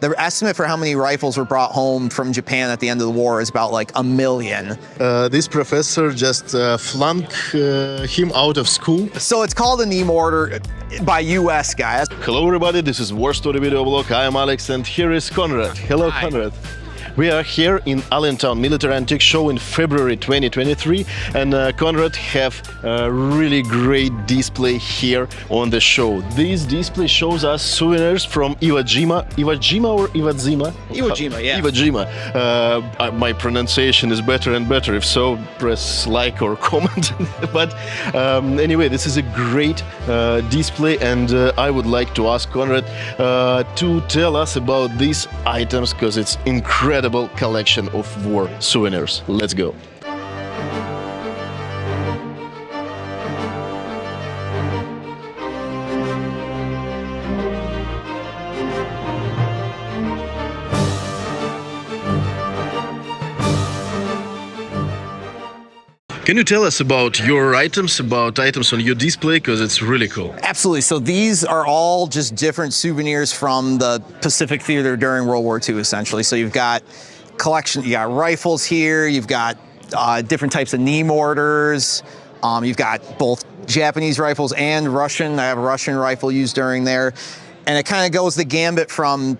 the estimate for how many rifles were brought home from Japan at the end of the war is about like 1 million. This professor just flunked him out of school. So it's called a knee mortar by US guys. Hello everybody, this is WarStory video blog. I am Alex and here is Conrad. Hello. Hi. Conrad. We are here in Allentown Military Antique Show in February 2023 and Conrad have a really great display here on the show. This display shows us souvenirs from Iwo Jima or Iwo Jima, yeah. Iwo Jima. My pronunciation is better and better. If so, press like or comment. But anyway, this is a great display and I would like to ask Conrad to tell us about these items because it's incredible collection of war souvenirs. Let's go. Can you tell us about your items, on your display, because it's really cool? Absolutely. So these are all just different souvenirs from the Pacific Theater during World War II, essentially. So you've got collection, you got rifles here, you've got different types of knee mortars, you've got both Japanese rifles and Russian. I have a Russian rifle used during there. And it kind of goes the gambit from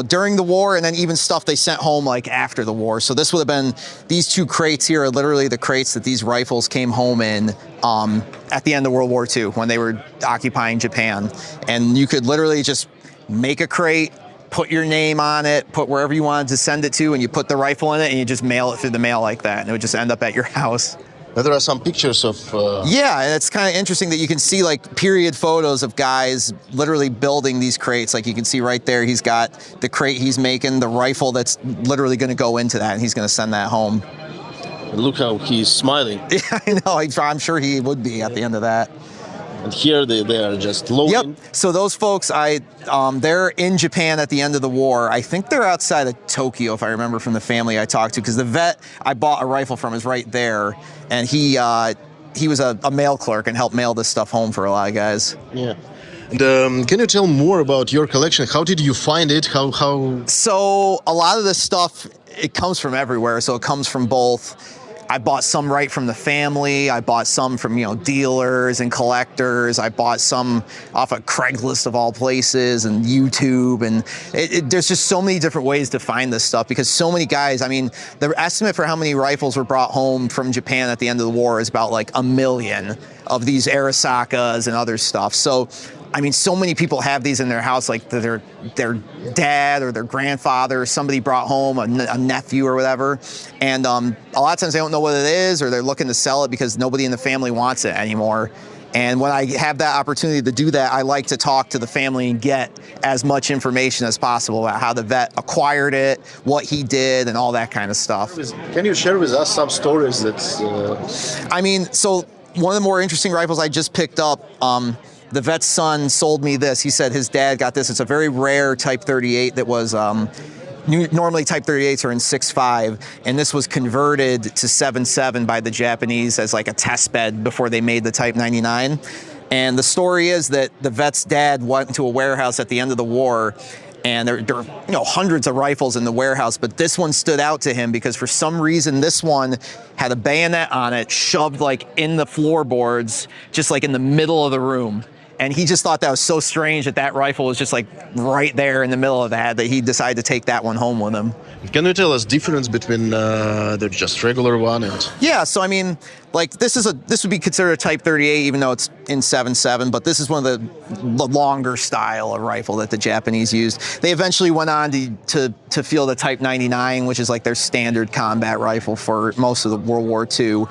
during the war and then even stuff they sent home like after the war. So this would have been, these two crates here are literally the crates that these rifles came home in at the end of World War II when they were occupying Japan. And you could literally just make a crate, put your name on it, put wherever you wanted to send it to, and you put the rifle in it and you just mail it through the mail like that. And it would just end up at your house. Now, there are some pictures of... Yeah, and it's kind of interesting that you can see like period photos of guys literally building these crates. Like you can see right there, he's got the crate he's making, the rifle that's literally going to go into that, and he's going to send that home. Look how he's smiling. Yeah, I know. I'm sure he would be at the end of that. And here they are just loading. Yep. So those folks, they're in Japan at the end of the war. I think they're outside of Tokyo, if I remember from the family I talked to, because the vet I bought a rifle from is right there, and he was a mail clerk and helped mail this stuff home for a lot of guys. Yeah. And, can you tell more about your collection? How did you find it? How? So a lot of this stuff, it comes from everywhere. So it comes from both. I bought some right from the family. I bought some from, dealers and collectors. I bought some off of Craigslist of all places and YouTube. And there's just so many different ways to find this stuff because so many guys, the estimate for how many rifles were brought home from Japan at the end of the war is about like 1 million of these Arisakas and other stuff. So so many people have these in their house, like their dad or their grandfather, somebody brought home, a nephew or whatever. And a lot of times they don't know what it is, or they're looking to sell it because nobody in the family wants it anymore. And when I have that opportunity to do that, I like to talk to the family and get as much information as possible about how the vet acquired it, what he did, and all that kind of stuff. Can you share with us some stories that's... So one of the more interesting rifles I just picked up, the vet's son sold me this. He said his dad got this. It's a very rare Type 38 that was, normally Type 38s are in 6.5, and this was converted to 7.7 by the Japanese as like a test bed before they made the Type 99. And the story is that the vet's dad went into a warehouse at the end of the war, and there are hundreds of rifles in the warehouse, but this one stood out to him because for some reason this one had a bayonet on it shoved like in the floorboards, just like in the middle of the room. And he just thought that was so strange that rifle was just like right there in the middle of that he decided to take that one home with him. Can you tell us difference between the just regular one and? Yeah, so this would be considered a Type 38 even though it's in 7.7, but this is one of the longer style of rifle that the Japanese used. They eventually went on to field a Type 99, which is like their standard combat rifle for most of the World War II.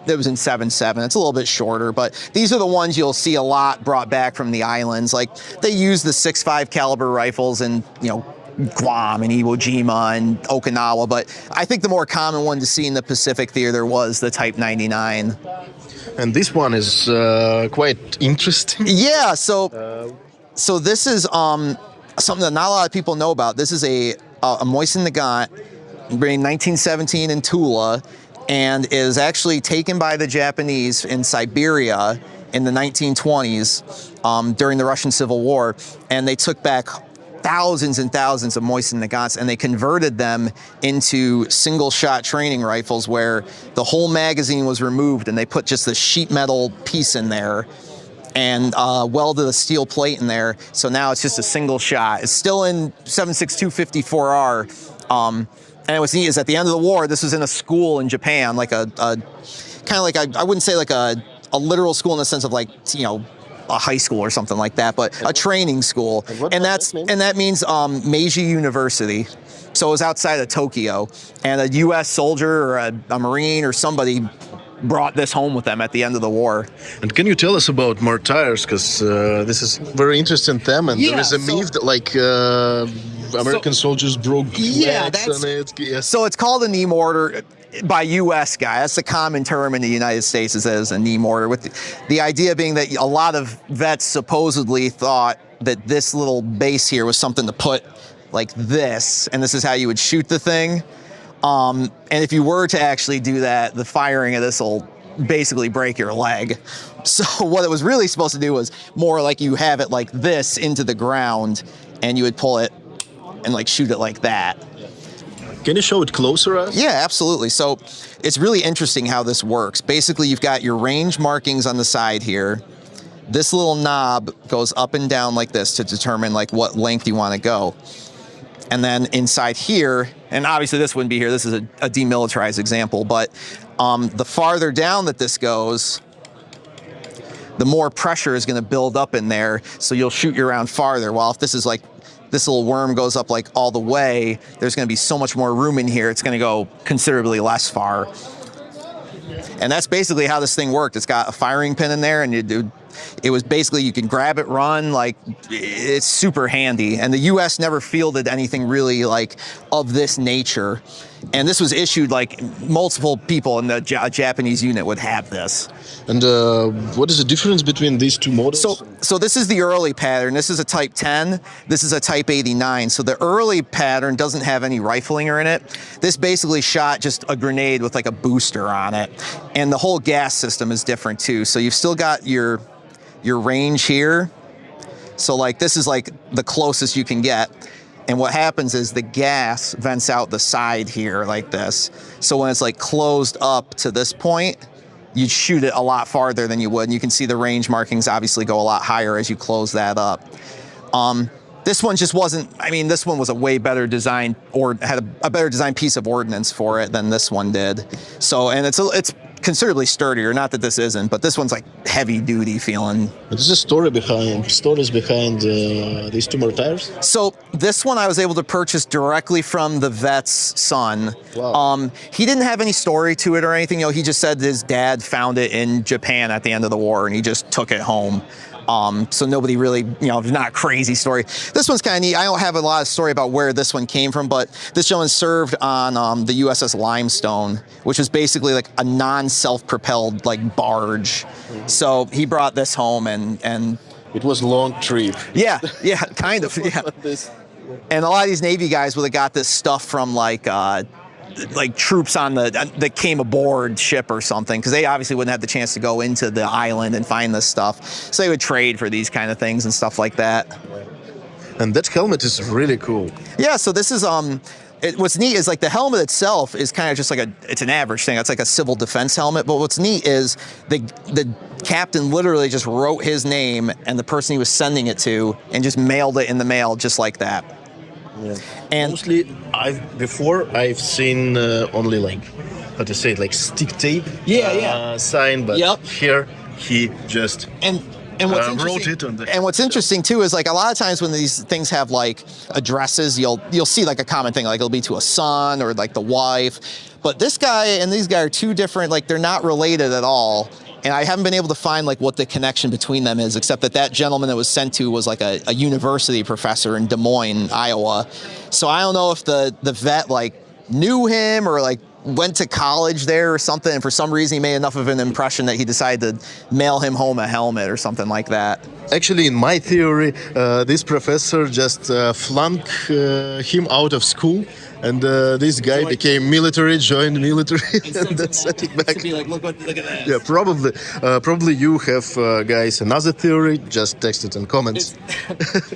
That was in 7.7. It's a little bit shorter, but these are the ones you'll see a lot brought back from the islands. Like they use the 6.5 caliber rifles in Guam and Iwo Jima and Okinawa, but I think the more common one to see in the Pacific Theater was the Type 99. And this one is quite interesting. Yeah, so this is something that not a lot of people know about. This is a Mosin Nagant, in 1917 in Tula, and is actually taken by the Japanese in Siberia in the 1920s during the Russian Civil War, and they took back thousands and thousands of Mosin Nagants, and they converted them into single-shot training rifles where the whole magazine was removed, and they put just the sheet metal piece in there and welded a steel plate in there. So now it's just a single shot. It's still in 7.62 54R. And what's neat is at the end of the war, this was in a school in Japan, like a kind of like, I wouldn't say like a literal school in the sense of like, you know, a high school or something like that, but a training school. And that means Meiji University. So it was outside of Tokyo, and a U.S. soldier or a Marine or somebody brought this home with them at the end of the war. And can you tell us about martyrs? Because this is very interesting theme, and there is a myth that like American soldiers broke necks on it. Yes. So it's called a knee mortar by U.S. guy. That's the common term in the United States, is as a knee mortar, with the idea being that a lot of vets supposedly thought that this little base here was something to put like this, and this is how you would shoot the thing. And if you were to actually do that, the firing of this will basically break your leg. So what it was really supposed to do was more like you have it like this into the ground, and you would pull it and like shoot it like that. Can you show it closer, us? Yeah, absolutely. So it's really interesting how this works. Basically, you've got your range markings on the side here. This little knob goes up and down like this to determine like what length you want to go. And then inside here, and obviously this wouldn't be here, this is a demilitarized example, but the farther down that this goes, the more pressure is going to build up in there, so you'll shoot your round farther. While if this is like, this little worm goes up like all the way, there's going to be so much more room in here, it's going to go considerably less far. And that's basically how this thing worked. It's got a firing pin in there, and it was basically, you can grab it, run, like it's super handy. And the U.S. never fielded anything really like of this nature. And this was issued like multiple people in the Japanese unit would have this. And what is the difference between these two models? So this is the early pattern. This is a Type 10. This is a Type 89. So the early pattern doesn't have any riflinger in it. This basically shot just a grenade with like a booster on it. And the whole gas system is different too. So you've still got your range here. So like this is like the closest you can get. And what happens is the gas vents out the side here like this. So when it's like closed up to this point, you'd shoot it a lot farther than you would. And you can see the range markings obviously go a lot higher as you close that up. This one just wasn't, I mean, this one was a way better design, or had a better design piece of ordnance for it than this one did. So, and it's considerably sturdier, not that this isn't, but this one's like heavy duty feeling. There's a stories behind these two mortars? So this one I was able to purchase directly from the vet's son. Wow. He didn't have any story to it or anything. You know, he just said his dad found it in Japan at the end of the war, and he just took it home. So nobody really, you know, not crazy story. This one's kind of neat. I don't have a lot of story about where this one came from, but this gentleman served on the USS Limestone, which was basically like a non-self-propelled like barge. So he brought this home, and it was a long trip. Yeah, kind of, yeah. And a lot of these Navy guys would have got this stuff from like troops on that came aboard ship or something, because they obviously wouldn't have the chance to go into the island and find this stuff. So they would trade for these kind of things and stuff like that. And that helmet is really cool. Yeah, so this is what's neat is like the helmet itself is kind of just like it's an average thing. It's like a civil defense helmet. But what's neat is the captain literally just wrote his name and the person he was sending it to, and just mailed it in the mail just like that. Yeah. And mostly, I've seen only like, how to say it, like stick tape sign, but here he just wrote it on the. And what's interesting too is like a lot of times when these things have like addresses, you'll see like a common thing, like it'll be to a son or like the wife. But this guy and these guys are two different, like they're not related at all. And I haven't been able to find like what the connection between them is, except that gentleman that was sent to was like a university professor in Des Moines, Iowa. So I don't know if the vet like knew him or like went to college there or something, and for some reason he made enough of an impression that he decided to mail him home a helmet or something like that. Actually, in my theory, this professor just flunked him out of school, and this guy became military, joined military, and then sent it back. Be like, look at that. Yeah, probably you have guys another theory. Just text it in comments.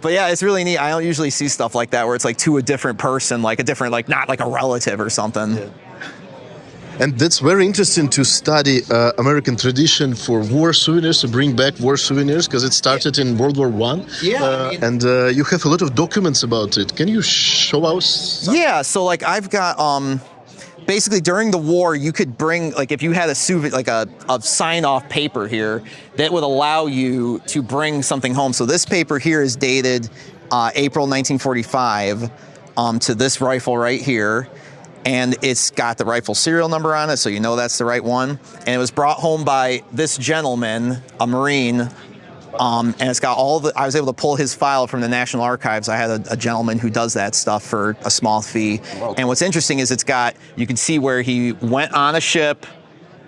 But yeah, it's really neat. I don't usually see stuff like that where it's like to a different person, like a different, like not like a relative or something. Yeah. And that's very interesting to study American tradition for war souvenirs, to bring back war souvenirs, because it started in World War I. Yeah. And you have a lot of documents about it. Can you show us some? Yeah, so like I've got basically during the war you could bring, like if you had a souvenir, like a sign-off paper here that would allow you to bring something home. So this paper here is dated April 1945 to this rifle right here. And it's got the rifle serial number on it, so you know that's the right one. And it was brought home by this gentleman, a Marine, and it's got all the, I was able to pull his file from the National Archives. I had a gentleman who does that stuff for a small fee. And what's interesting is it's got, you can see where he went on a ship,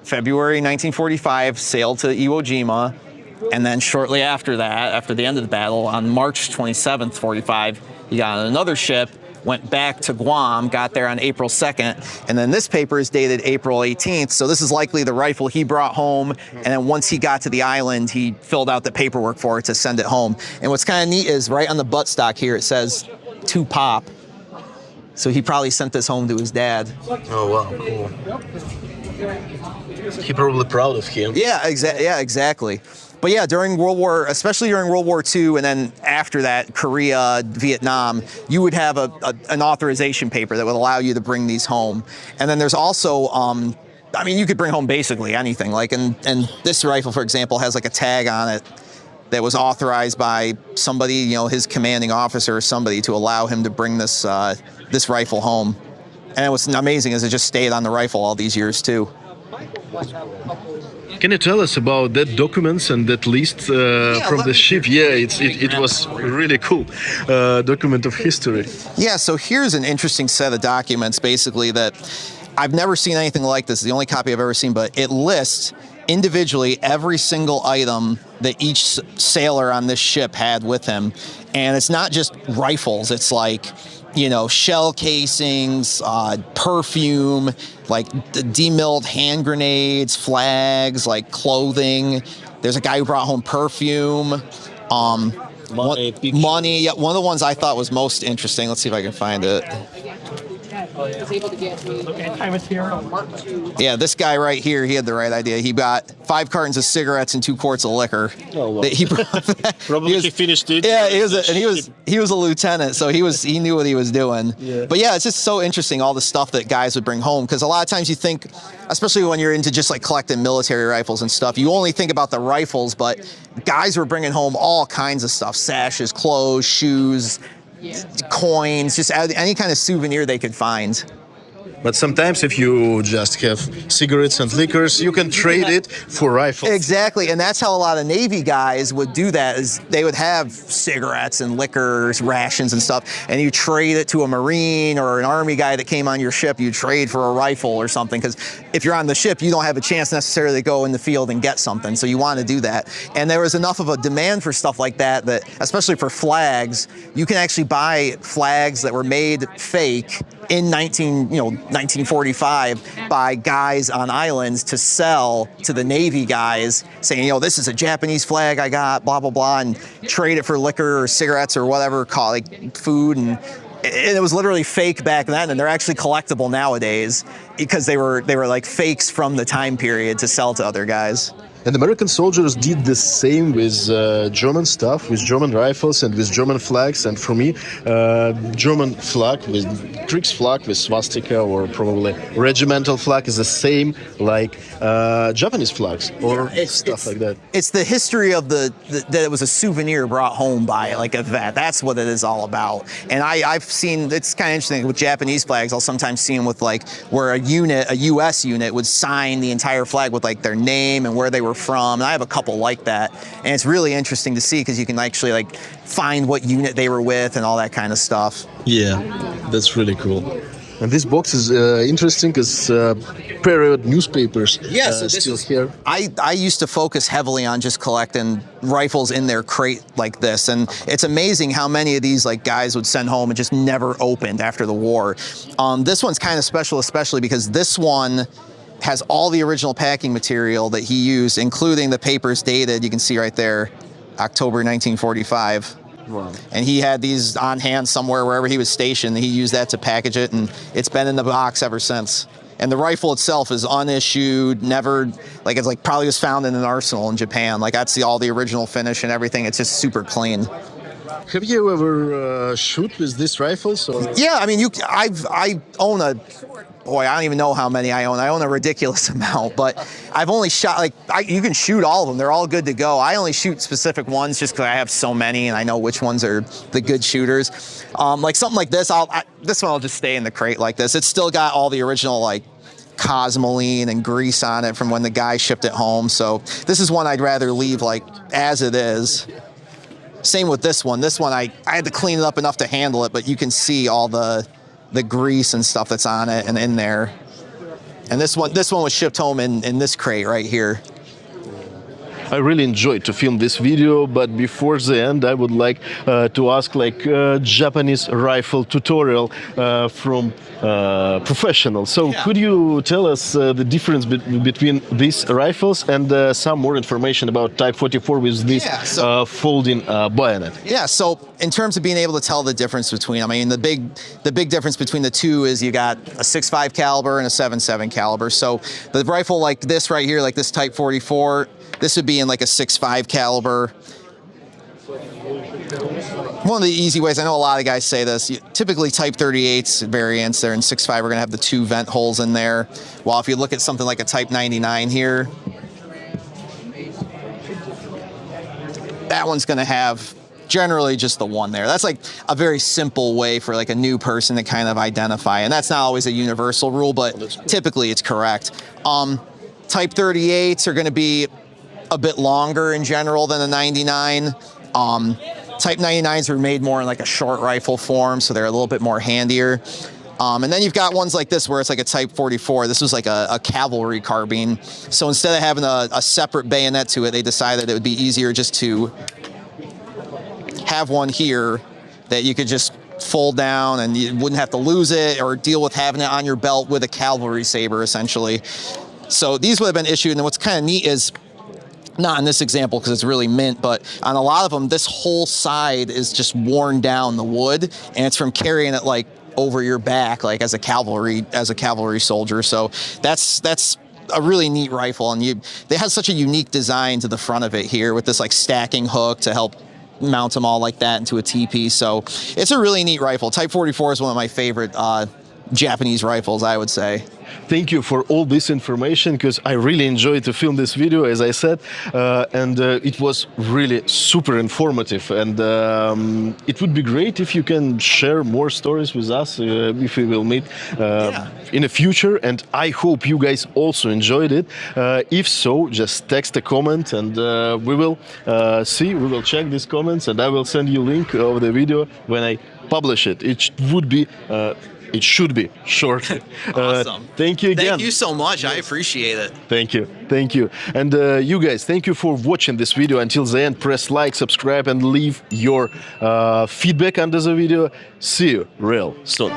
February 1945, sailed to Iwo Jima, and then shortly after that, after the end of the battle, on March 27th, 45, he got on another ship, went back to Guam, got there on April 2nd, and then this paper is dated April 18th, so this is likely the rifle he brought home, and then once he got to the island, he filled out the paperwork for it to send it home. And what's kind of neat is right on the buttstock here, it says, "To Pop." So he probably sent this home to his dad. Oh, wow, cool. He's probably proud of him. Yeah, exactly. But yeah, during World War, especially during World War II, and then after that, Korea, Vietnam, you would have an authorization paper that would allow you to bring these home. And then there's also, I mean, you could bring home basically anything. Like, and this rifle, for example, has like a tag on it that was authorized by somebody, you know, his commanding officer or somebody, to allow him to bring this this rifle home. And what's amazing is it just stayed on the rifle all these years too. Can you tell us about that documents and that list from the ship? Yeah, it was really cool document of history. Yeah, so here's an interesting set of documents, basically, that I've never seen anything like this. The only copy I've ever seen, but it lists individually every single item that each sailor on this ship had with him. And it's not just rifles, it's like, you know, shell casings, perfume, like demilled hand grenades, flags, like clothing. There's a guy who brought home perfume, money. Yeah, one of the ones I thought was most interesting. Let's see if I can find it. Yeah, this guy right here, he had the right idea. He got 5 cartons of cigarettes and 2 quarts of liquor. Oh, wow. That he brought. Probably he finished it. Yeah, he was a lieutenant, so he knew what he was doing. Yeah. But yeah, it's just so interesting, all the stuff that guys would bring home, because a lot of times you think, especially when you're into just like collecting military rifles and stuff, you only think about the rifles, but guys were bringing home all kinds of stuff: sashes, clothes, shoes, coins, just any kind of souvenir they could find. But sometimes if you just have cigarettes and liquors, you can trade it for rifles. Exactly, and that's how a lot of Navy guys would do that, is they would have cigarettes and liquors, rations and stuff, and you trade it to a Marine or an Army guy that came on your ship. You trade for a rifle or something, because if you're on the ship, you don't have a chance necessarily to go in the field and get something, so you want to do that. And there was enough of a demand for stuff like that, especially for flags, you can actually buy flags that were made fake in 1945 by guys on islands to sell to the Navy guys, saying, you know, this is a Japanese flag I got, blah, blah, blah, and trade it for liquor or cigarettes or whatever, like food. And it was literally fake back then, and they're actually collectible nowadays because they were like fakes from the time period to sell to other guys. And American soldiers did the same with German stuff, with German rifles and with German flags. And for me, German flag with Kriegs flag with swastika or probably regimental flag is the same like Japanese flags or stuff like that. It's the history of that it was a souvenir brought home by like a vet. That's what it is all about. And I've seen, it's kind of interesting with Japanese flags. I'll sometimes see them with like where a U.S. unit would sign the entire flag with like their name and where they were from. And I have a couple like that, and it's really interesting to see because you can actually like find what unit they were with and all that kind of stuff. Yeah, that's really cool. And this box is interesting because period newspapers Yeah, so this still was here. I used to focus heavily on just collecting rifles in their crate like this, and it's amazing how many of these like guys would send home and just never opened after the war. This one's kind of special, especially because this one has all the original packing material that he used, including the papers dated. You can see right there, October 1945. Wow. And he had these on hand somewhere wherever he was stationed. He used that to package it, and it's been in the box ever since. And the rifle itself is unissued, never, like it's like probably was found in an arsenal in Japan. Like that's all the original finish and everything. It's just super clean. Have you ever shoot with these rifles? Or? Yeah, I mean, I own a, boy, I don't even know how many I own. I own a ridiculous amount, but I've only shot, like, you can shoot all of them. They're all good to go. I only shoot specific ones just because I have so many and I know which ones are the good shooters. Like something like this, this one will just stay in the crate like this. It's still got all the original, like, cosmoline and grease on it from when the guy shipped it home. So this is one I'd rather leave, like, as it is. Same with this one. This one, I had to clean it up enough to handle it, but you can see all the grease and stuff that's on it and in there. And this one was shipped home in this crate right here. I really enjoyed to film this video, but before the end, I would like to ask like Japanese rifle tutorial from professionals. So Yeah. could you tell us the difference between these rifles and some more information about Type 44 with this Yeah, so- folding bayonet? Yeah, so in terms of being able to tell the difference between, I mean, the big difference between the two is you got a 6.5 caliber and a 7.7 caliber. So the rifle like this right here, like this Type 44, this would be in like a 6.5 caliber. One of the easy ways, I know a lot of guys say this, typically Type 38s variants, they're in 6.5, we're gonna have the two vent holes in there. While if you look at something like a Type 99 here, that one's gonna have generally just the one there. That's like a very simple way for like a new person to kind of identify, and that's not always a universal rule, but typically it's correct. Type 38s are gonna be a bit longer in general than a 99. Type 99s are made more in like a short rifle form, so they're a little bit more handier. And then you've got ones like this where it's like a Type 44. This was like a cavalry carbine. So instead of having a separate bayonet to it, they decided it would be easier just to have one here that you could just fold down and you wouldn't have to lose it or deal with having it on your belt with a cavalry saber, essentially. So these would have been issued, and what's kind of neat is, not in this example because it's really mint, but on a lot of them, this whole side is just worn down, the wood, and it's from carrying it like over your back, like as a cavalry soldier. So that's a really neat rifle, and they have such a unique design to the front of it here with this like stacking hook to help mount them all like that into a T-piece. So it's a really neat rifle. Type 44 is one of my favorite Japanese rifles, I would say. Thank you for all this information, because I really enjoyed to film this video, as I said, and it was really super informative, and it would be great if you can share more stories with us if we will meet in the future, and I hope you guys also enjoyed it. If so, just text a comment, and we will check these comments, and I will send you a link of the video when I publish it. It should be short. Awesome. Thank you again. Thank you so much. I appreciate it. Thank you. And you guys, thank you for watching this video until the end. Press like, subscribe, and leave your feedback under the video. See you real soon.